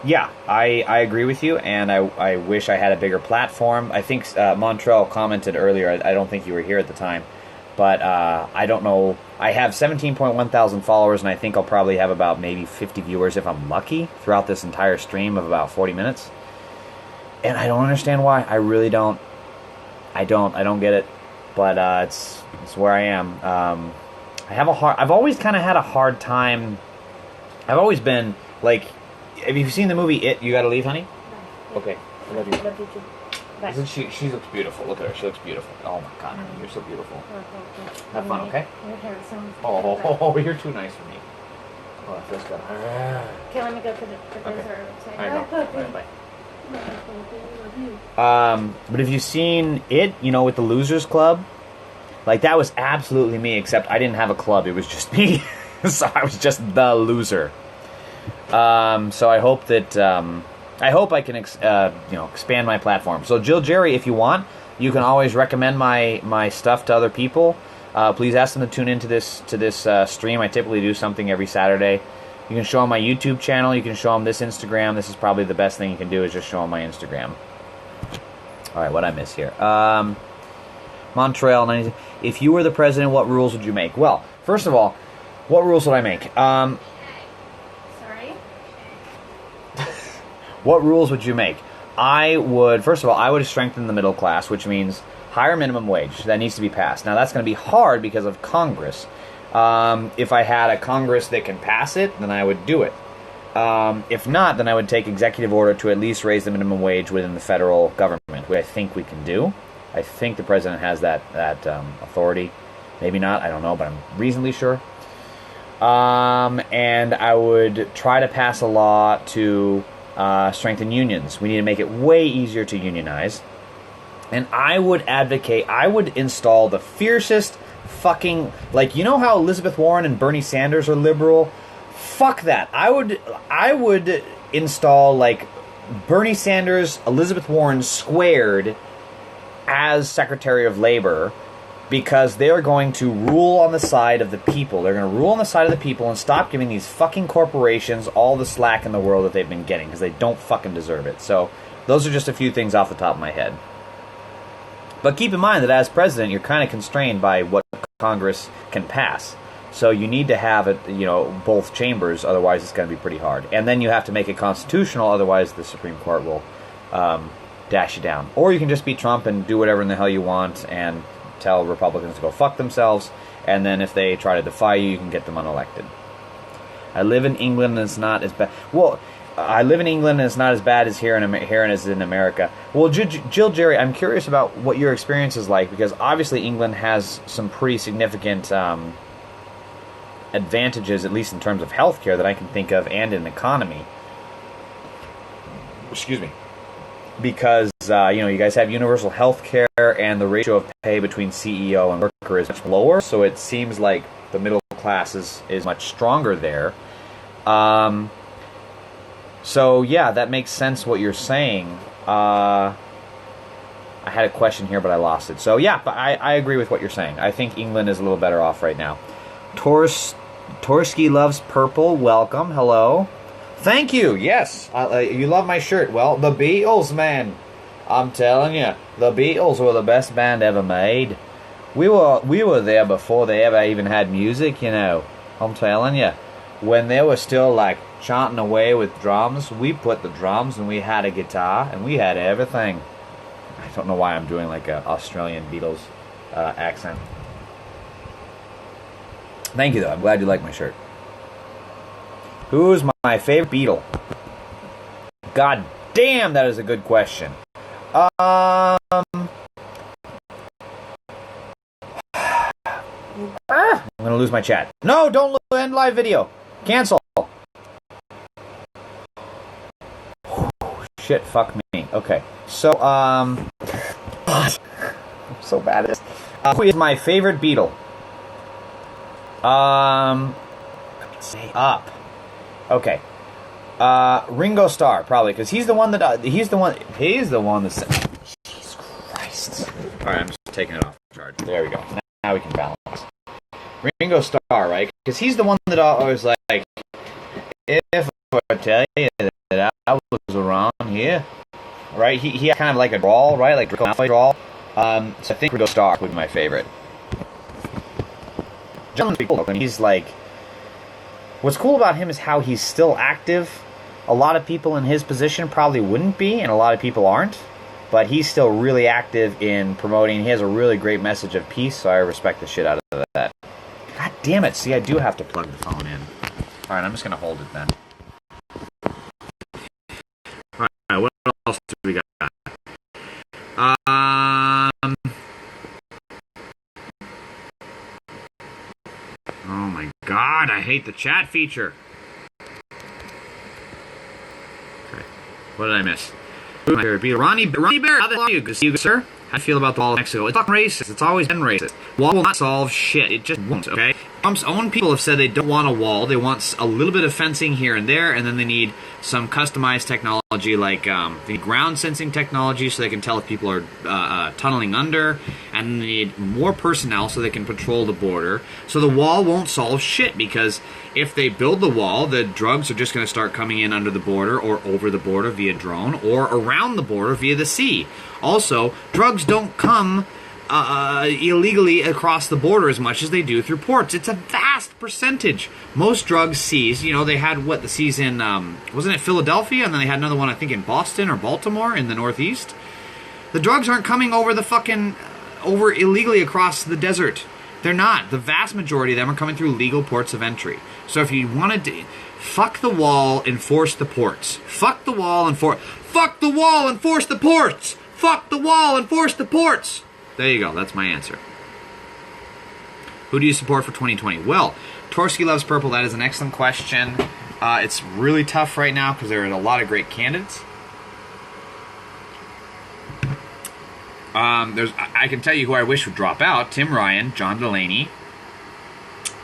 Yeah, I agree with you, and I wish I had a bigger platform. I think Montreal commented earlier, I don't think you were here at the time, but I don't know. I have 17.1 thousand followers, and I think I'll probably have about maybe 50 viewers if I'm lucky throughout this entire stream of about 40 minutes. And I don't understand why. I really don't. I don't get it. But it's where I am. I've always kind of had a hard time. I've always been like, have you seen the movie It? You Gotta Leave, honey? Okay. I love you. Love you too. Bye. Isn't she looks beautiful. Look at her. She looks beautiful. Oh my god, honey, you're so beautiful. Have fun, okay? Your hair sounds Oh, you're too nice for me. Oh, that feels good. Okay, let me go put the dessert outside. I know. Bye. Love you. But have you seen It, with the Losers Club? Like, that was absolutely me, except I didn't have a club. It was just me. So I was just the loser. So I hope that... I hope I can, expand my platform. So, Jill Jerry, if you want, you can always recommend my stuff to other people. Please ask them to tune into this stream. I typically do something every Saturday. You can show them my YouTube channel. You can show them this Instagram. This is probably the best thing you can do, is just show them my Instagram. All right, what I miss here? Montreal. If you were the president, what rules would you make? Well, first of all, what rules would I make? Sorry? What rules would you make? First of all, I would strengthen the middle class, which means higher minimum wage. That needs to be passed. Now, that's going to be hard because of Congress. If I had a Congress that can pass it, then I would do it. If not, then I would take executive order to at least raise the minimum wage within the federal government, which I think we can do. I think the president has that authority. Maybe not, I don't know, but I'm reasonably sure. And I would try to pass a law to strengthen unions. We need to make it way easier to unionize. And I would install the fiercest fucking, how Elizabeth Warren and Bernie Sanders are liberal? Fuck that. I would install, Bernie Sanders, Elizabeth Warren squared as Secretary of Labor, because they are going to rule on the side of the people. They're going to rule on the side of the people and stop giving these fucking corporations all the slack in the world that they've been getting, because they don't fucking deserve it. So, those are just a few things off the top of my head. But keep in mind that as president, you're kind of constrained by what Congress can pass. So you need to have it, both chambers, otherwise it's going to be pretty hard. And then you have to make it constitutional, otherwise the Supreme Court will dash you down. Or you can just be Trump and do whatever in the hell you want and tell Republicans to go fuck themselves, and then if they try to defy you, you can get them unelected. I live in England and it's not as bad. Well, I live in England and it's not as bad as here as in America. Well, Jill Jerry, I'm curious about what your experience is like, because obviously England has some pretty significant advantages, at least in terms of healthcare, that I can think of, and in economy. Excuse me. Because, you guys have universal health care, and the ratio of pay between CEO and worker is much lower, so it seems like the middle class is much stronger there. So, yeah, that makes sense what you're saying. I had a question here, but I lost it. So, yeah, but I agree with what you're saying. I think England is a little better off right now. Torsky loves purple. Welcome. Hello. Thank you. Yes. You love my shirt. Well, the Beatles, man. I'm telling you, the Beatles were the best band ever made. We were there before they ever even had music, I'm telling you. When they were still, chanting away with drums, we put the drums, and we had a guitar, and we had everything. I don't know why I'm doing, an Australian Beatles accent. Thank you, though. I'm glad you like my shirt. Who's my favorite Beatle? God damn, that is a good question. I'm gonna lose my chat. No, don't end live video. Cancel. Shit, fuck me. Okay, so, I'm so bad at this. Who is my favorite Beatle? Say up. Okay. Ringo Starr, probably, because he's the one that Jesus Christ. Alright, I'm just taking it off charge. There we go. Now we can balance. Ringo Starr, right? Because he's the one that always if I tell you that I was around here, right? He had kind of like a drawl, right? Like Draco Malfoy drawl. So I think Ringo Starr would be my favorite. John's pretty cool. He's what's cool about him is how he's still active. A lot of people in his position probably wouldn't be, and a lot of people aren't. But he's still really active in promoting. He has a really great message of peace, so I respect the shit out of that. God damn it. See, I do have to plug the phone in. Alright, I'm just going to hold it then. Alright, what else do we got? Oh my god, I hate the chat feature. Okay, what did I miss? My favorite Beatle. Ronnie Bear, how the hell are you? Good to see you, sir. How do you feel about the wall in Mexico? It's fucking racist. It's always been racist. Wall will not solve shit. It just won't, okay? Trump's own people have said they don't want a wall. They want a little bit of fencing here and there, and then they need some customized technology like the ground sensing technology so they can tell if people are tunneling under, and they need more personnel so they can patrol the border. So the wall won't solve shit, because if they build the wall, the drugs are just going to start coming in under the border or over the border via drone or around the border via the sea. Also, drugs don't come illegally across the border as much as they do through ports. It's a vast percentage. Most drugs seized, they had the seize in, wasn't it Philadelphia? And then they had another one, I think, in Boston or Baltimore in the Northeast. The drugs aren't coming over over illegally across the desert. They're not. The vast majority of them are coming through legal ports of entry. So if you wanted to, fuck the wall, enforce the ports. Fuck the wall, enforce the ports! Fuck the wall, enforce the ports! There you go, that's my answer. Who do you support for 2020? Well, Torsky loves purple. That is an excellent question. It's really tough right now because there are a lot of great candidates. I can tell you who I wish would drop out. Tim Ryan, John Delaney,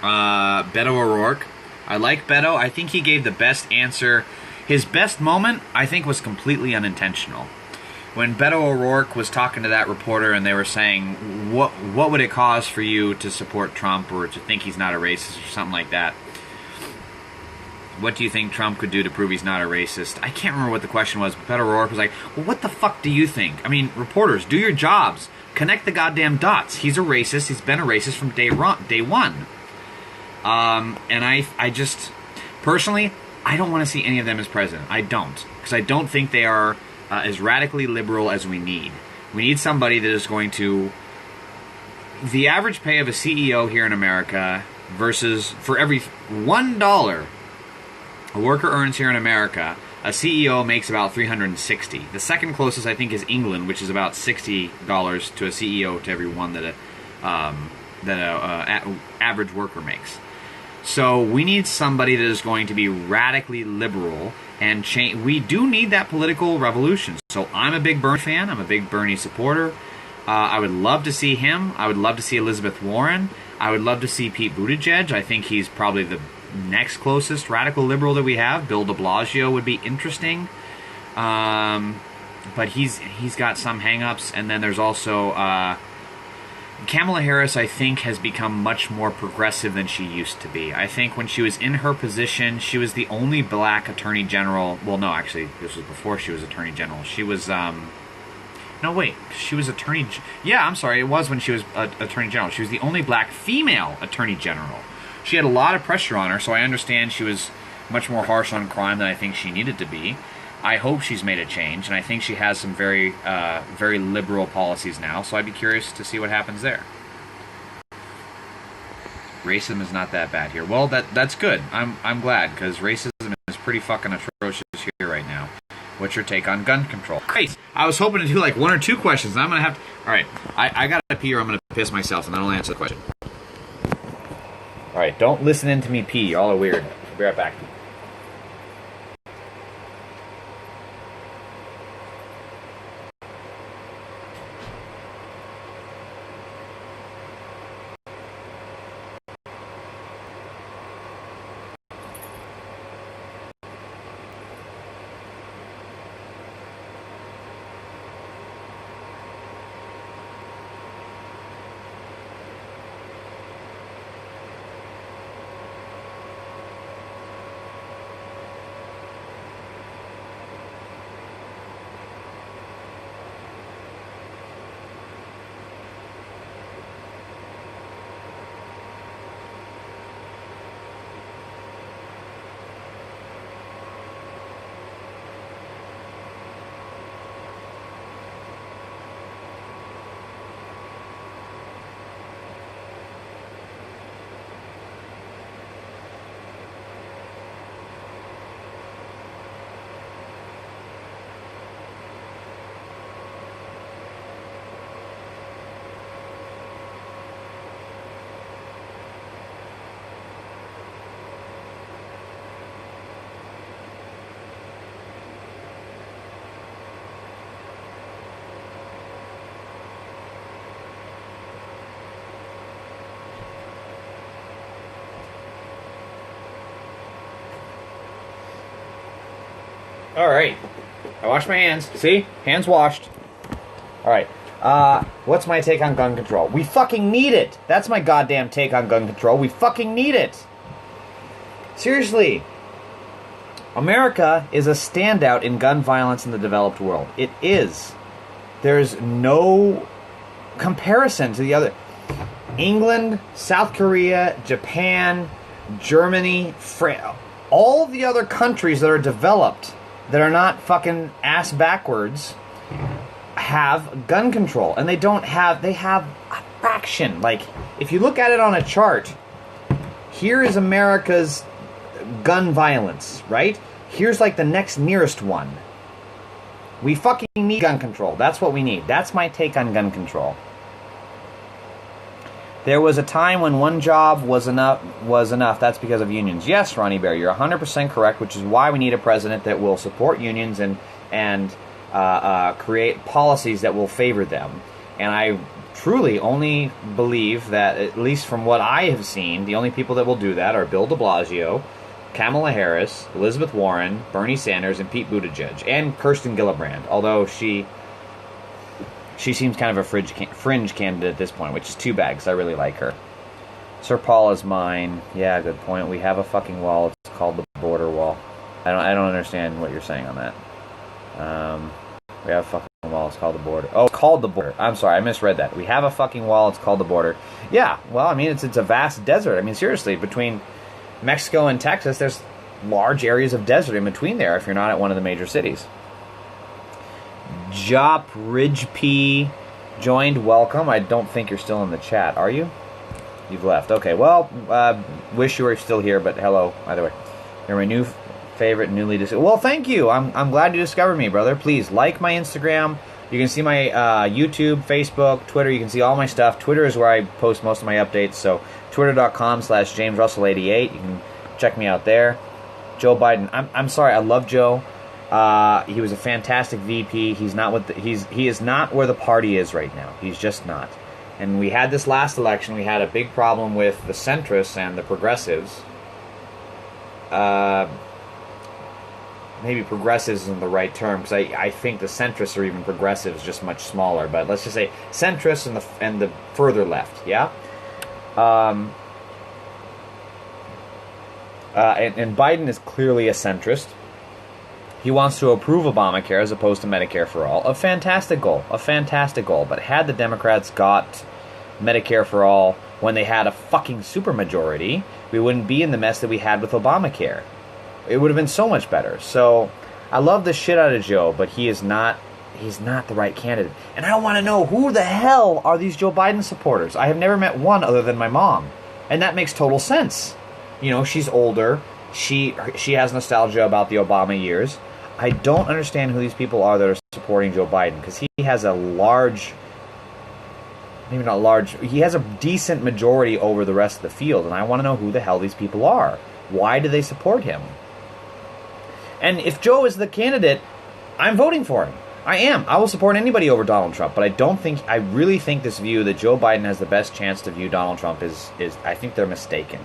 Beto O'Rourke. I like Beto. I think he gave the best answer. His best moment, I think, was completely unintentional. When Beto O'Rourke was talking to that reporter and they were saying, what would it cause for you to support Trump or to think he's not a racist or something like that? What do you think Trump could do to prove he's not a racist? I can't remember what the question was, but Beto O'Rourke was like, well, what the fuck do you think? I mean, reporters, do your jobs. Connect the goddamn dots. He's a racist. He's been a racist from day one. And I just, personally, I don't want to see any of them as president. I don't. Because I don't think they are as radically liberal as we need. We need somebody that is going to... The average pay of a CEO here in America versus for every $1 a worker earns here in America, a CEO makes about $360. The second closest, I think, is England, which is about $60 to a CEO to every one that a average worker makes. So we need somebody that is going to be radically liberal and change. We do need that political revolution. So I'm a big Bernie fan. I'm a big Bernie supporter. I would love to see him. I would love to see Elizabeth Warren. I would love to see Pete Buttigieg. I think he's probably the next closest radical liberal that we have. Bill de Blasio would be interesting. But he's got some hang-ups. And then there's also Kamala Harris, I think, has become much more progressive than she used to be. I think when she was in her position, she was the only black attorney general. Well, no, actually, this was before she was attorney general. She was, no, wait, she was attorney. Yeah, I'm sorry, it was when she was attorney general. She was the only black female attorney general. She had a lot of pressure on her, so I understand she was much more harsh on crime than I think she needed to be. I hope she's made a change, and I think she has some very, very liberal policies now, so I'd be curious to see what happens there. Racism is not that bad here. Well, that's good. I'm glad, because racism is pretty fucking atrocious here right now. What's your take on gun control? Great! I was hoping to do like one or two questions, and I'm going to have to... Alright, I got to pee or I'm going to piss myself, and then I'll answer the question. Alright, don't listen in to me pee. Y'all are weird. I'll be right back. Alright. I washed my hands. See? Hands washed. Alright. What's my take on gun control? We fucking need it! That's my goddamn take on gun control. We fucking need it! Seriously. America is a standout in gun violence in the developed world. It is. There's no comparison to the other. England, South Korea, Japan, Germany, France, all of the other countries that are developed that are not fucking ass backwards have gun control. And they have a fraction. Like, if you look at it on a chart, here is America's gun violence, right? Here's like the next nearest one. We fucking need gun control. That's what we need. That's my take on gun control. There was a time when one job was enough. That's because of unions. Yes, Ronnie Bear, you're 100% correct, which is why we need a president that will support unions and create policies that will favor them. And I truly only believe that, at least from what I have seen, the only people that will do that are Bill de Blasio, Kamala Harris, Elizabeth Warren, Bernie Sanders, and Pete Buttigieg, and Kirsten Gillibrand, although she seems kind of a fringe candidate at this point, which is too bad, because I really like her. Sir Paul is mine. Yeah, good point. We have a fucking wall. It's called the border wall. I don't understand what you're saying on that. We have a fucking wall. It's called the border. Oh, it's called the border. I'm sorry, I misread that. We have a fucking wall. It's called the border. Yeah, well, I mean, it's a vast desert. I mean, seriously, between Mexico and Texas, there's large areas of desert in between there if you're not at one of the major cities. Jop Ridge P joined. Welcome. I don't think you're still in the chat, are you? You've left. Okay, well, wish you were still here, but hello, either way. You're my new favorite newly discovered. Well, thank you. I'm glad you discovered me, brother. Please like my Instagram. You can see my YouTube, Facebook, Twitter. You can see all my stuff. Twitter is where I post most of my updates. So twitter.com/JamesRussell88. You can check me out there. Joe Biden. I'm sorry. I love Joe. He was a fantastic VP. He is not where the party is right now. He's just not. And we had this last election. We had a big problem with the centrists and the progressives. Maybe progressives isn't the right term, because I think the centrists or even progressives just much smaller. But let's just say centrists and the further left. Yeah. And Biden is clearly a centrist. He wants to approve Obamacare as opposed to Medicare for all. A fantastic goal. But had the Democrats got Medicare for all when they had a fucking supermajority, we wouldn't be in the mess that we had with Obamacare. It would have been so much better. So I love the shit out of Joe, but he's not the right candidate. And I want to know, who the hell are these Joe Biden supporters? I have never met one other than my mom. And that makes total sense. You know, she's older. She has nostalgia about the Obama years. I don't understand who these people are that are supporting Joe Biden, because he has a he has a decent majority over the rest of the field, and I want to know who the hell these people are. Why do they support him? And if Joe is the candidate, I'm voting for him. I am. I will support anybody over Donald Trump, but I really think this view that Joe Biden has the best chance to view Donald Trump is I think they're mistaken.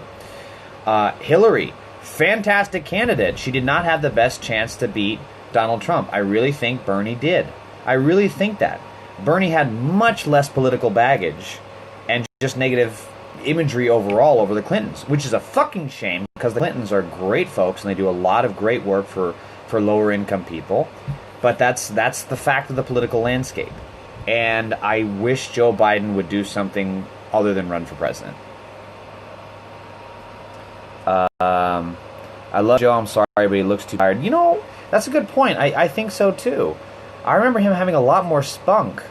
Hillary, fantastic candidate. She did not have the best chance to beat Donald Trump. I really think Bernie did. I really think that. Bernie had much less political baggage and just negative imagery overall over the Clintons, which is a fucking shame, because the Clintons are great folks and they do a lot of great work for lower income people. But that's the fact of the political landscape. And I wish Joe Biden would do something other than run for president. I love Joe, I'm sorry, but he looks too tired. You know, that's a good point. I think so too. I remember him having a lot more spunk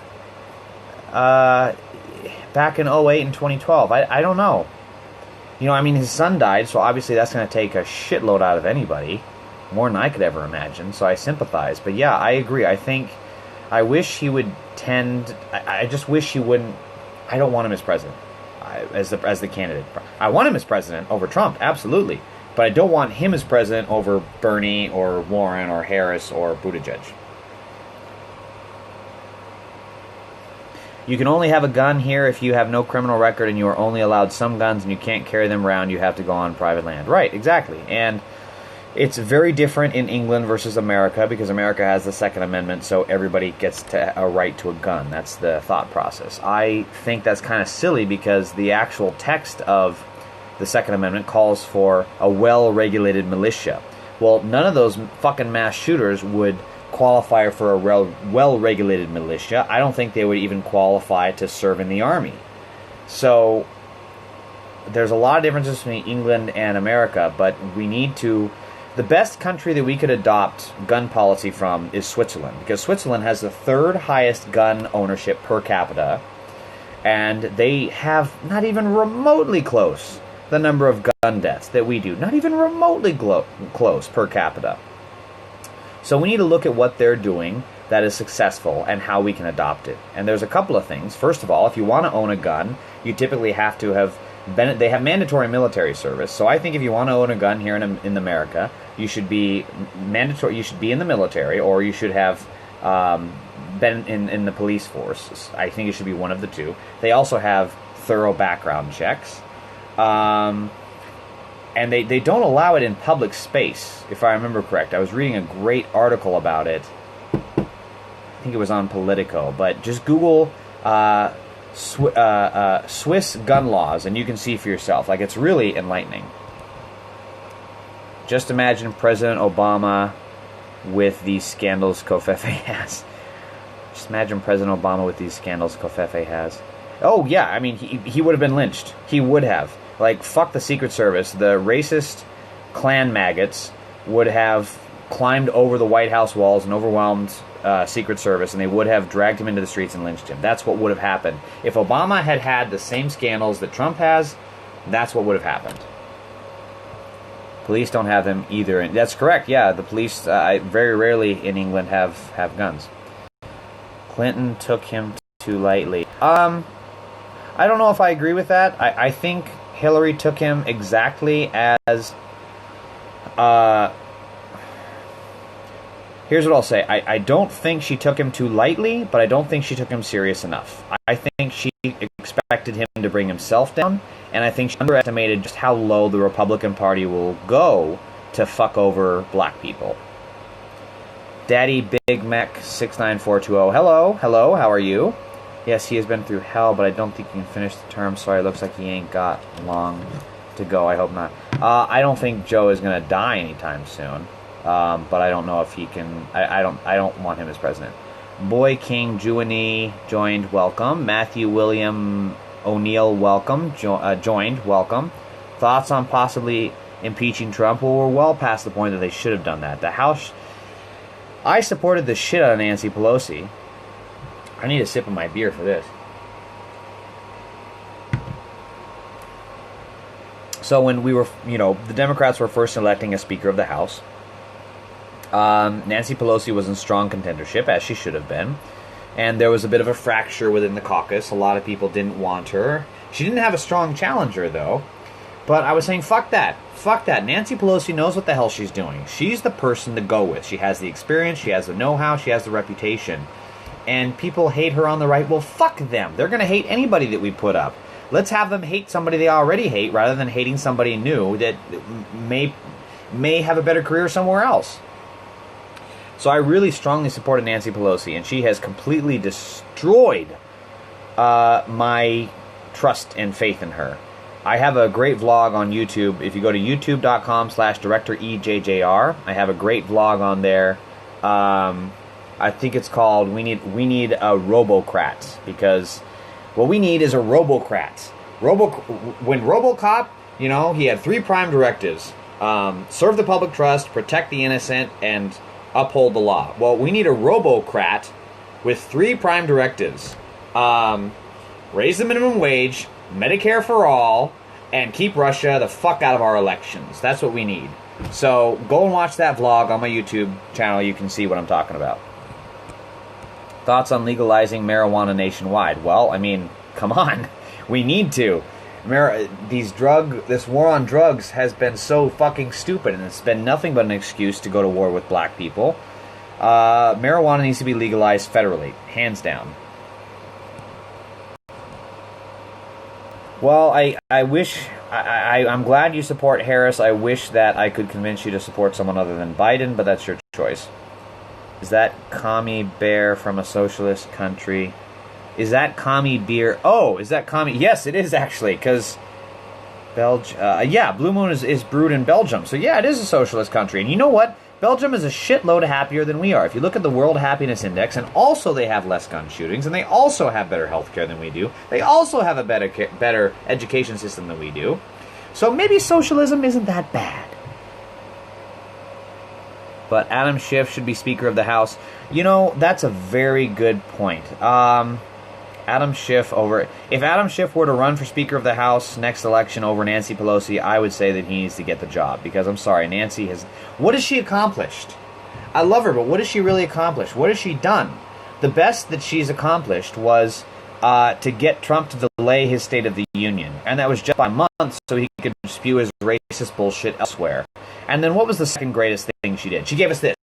back in 08 and 2012. I don't know. You know, I mean, his son died, so obviously that's going to take a shitload out of anybody. More than I could ever imagine, so I sympathize. But yeah, I agree. I wish he would I just wish he wouldn't. I don't want him as president, as the candidate. I want him as president over Trump, absolutely. But I don't want him as president over Bernie or Warren or Harris or Buttigieg. You can only have a gun here if you have no criminal record, and you are only allowed some guns, and you can't carry them around. You have to go on private land. Right, exactly. And it's very different in England versus America, because America has the Second Amendment, so everybody gets a right to a gun. That's the thought process. I think that's kind of silly, because the actual text of the Second Amendment calls for a well-regulated militia. Well, none of those fucking mass shooters would qualify for a well-regulated militia. I don't think they would even qualify to serve in the army. So there's a lot of differences between England and America, but we need to... The best country that we could adopt gun policy from is Switzerland, because Switzerland has the third highest gun ownership per capita, and they have not even remotely close the number of gun deaths that we do. Not even remotely close per capita. So we need to look at what they're doing that is successful and how we can adopt it. And there's a couple of things. First of all, if you want to own a gun, you typically have to have they have mandatory military service. So I think if you want to own a gun here in America, you should be mandatory. You should be in the military, or you should have been in the police force. I think it should be one of the two. They also have thorough background checks, and they don't allow it in public space, if I remember correct. I was reading a great article about it. I think it was on Politico, but just Google Swiss gun laws, and you can see for yourself. Like, it's really enlightening. Just imagine President Obama with these scandals Covfefe has. Just imagine President Obama with these scandals Covfefe has. Oh, yeah, I mean, he would have been lynched. He would have. Like, fuck the Secret Service. The racist Klan maggots would have climbed over the White House walls and overwhelmed Secret Service, and they would have dragged him into the streets and lynched him. That's what would have happened. If Obama had had the same scandals that Trump has, that's what would have happened. Police don't have them either. And that's correct. Yeah, the police very rarely in England have guns. Clinton took him too lightly. I don't know if I agree with that. I think Hillary took him exactly as. Here's what I'll say. I don't think she took him too lightly, but I don't think she took him serious enough. I think she expected him to bring himself down, and I think she underestimated just how low the Republican Party will go to fuck over black people. Daddy Big Mac 69420. Hello, how are you? Yes, he has been through hell, but I don't think he can finish the term. Sorry, looks like he ain't got long to go. I hope not. I don't think Joe is going to die anytime soon. But I don't know if he can. I don't want him as president. Boy King Juani joined. Welcome. Matthew William O'Neill. Welcome. Joined. Welcome. Thoughts on possibly impeaching Trump? Well, we're well past the point that they should have done that. The House. I supported the shit out of Nancy Pelosi. I need a sip of my beer for this. So when we were, the Democrats were first electing a Speaker of the House. Nancy Pelosi was in strong contendership, as she should have been. And there was a bit of a fracture within the caucus. A lot of people didn't want her. She didn't have a strong challenger, though. But I was saying, fuck that. Fuck that. Nancy Pelosi knows what the hell she's doing. She's the person to go with. She has the experience, she has the know-how, she has the reputation. And people hate her on the right. Well, fuck them. They're going to hate anybody that we put up. Let's have them hate somebody they already hate, rather than hating somebody new that may have a better career somewhere else. So I really strongly supported Nancy Pelosi, and she has completely destroyed my trust and faith in her. I have a great vlog on YouTube. If you go to youtube.com/DirectorEJJR, I have a great vlog on there. I think it's called We Need a Robocrat, because what we need is a Robocrat. When RoboCop, he had 3 prime directives: serve the public trust, protect the innocent, and uphold the law. Well, we need a Robocrat with 3 prime directives: raise the minimum wage, Medicare for all, and keep Russia the fuck out of our elections. That's what we need. So go and watch that vlog on my YouTube channel. You can see what I'm talking about. Thoughts on legalizing marijuana nationwide? Well, I mean, come on. We need to. This war on drugs has been so fucking stupid, and it's been nothing but an excuse to go to war with black people. Marijuana needs to be legalized federally, hands down. Well, I wish... I'm glad you support Harris. I wish that I could convince you to support someone other than Biden, but that's your choice. Is that commie bear from a socialist country? Is that commie beer? Oh, is that commie? Yes, it is actually, because Blue Moon is brewed in Belgium. So yeah, it is a socialist country. And you know what? Belgium is a shitload happier than we are. If you look at the World Happiness Index, and also they have less gun shootings, and they also have better healthcare than we do. They also have a better education system than we do. So maybe socialism isn't that bad. But Adam Schiff should be Speaker of the House. That's a very good point. If Adam Schiff were to run for Speaker of the House next election over Nancy Pelosi, I would say that he needs to get the job. Because I'm sorry, Nancy has... What has she accomplished? I love her, but what has she really accomplished? What has she done? The best that she's accomplished was to get Trump to delay his State of the Union. And that was just by months so he could spew his racist bullshit elsewhere. And then what was the second greatest thing she did? She gave us this.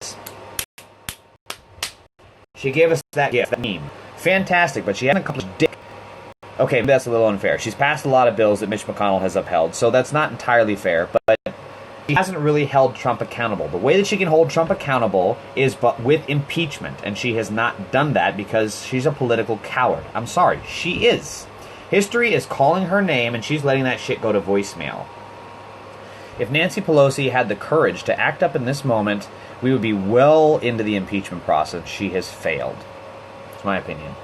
She gave us that gift, that meme. Fantastic, but she hasn't accomplished dick. Okay, that's a little unfair. She's passed a lot of bills that Mitch McConnell has upheld, so that's not entirely fair, but she hasn't really held Trump accountable. The way that she can hold Trump accountable is with impeachment, and she has not done that because she's a political coward. I'm sorry, she is. History is calling her name, and she's letting that shit go to voicemail. If Nancy Pelosi had the courage to act up in this moment, we would be well into the impeachment process. She has failed. That's my opinion.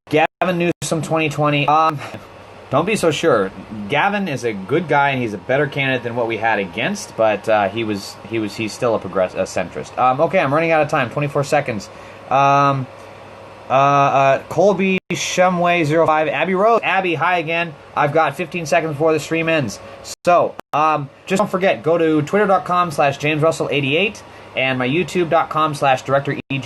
Gavin Newsom 2020. Don't be so sure. Gavin is a good guy, and he's a better candidate than what we had against, but he's still a centrist. Okay, I'm running out of time. 24 seconds. Colby Shumway05, Abby Rose. Abby, hi again. I've got 15 seconds before the stream ends. So, just don't forget, go to twitter.com/JamesRussell88 and my youtube.com/DirectorEJ.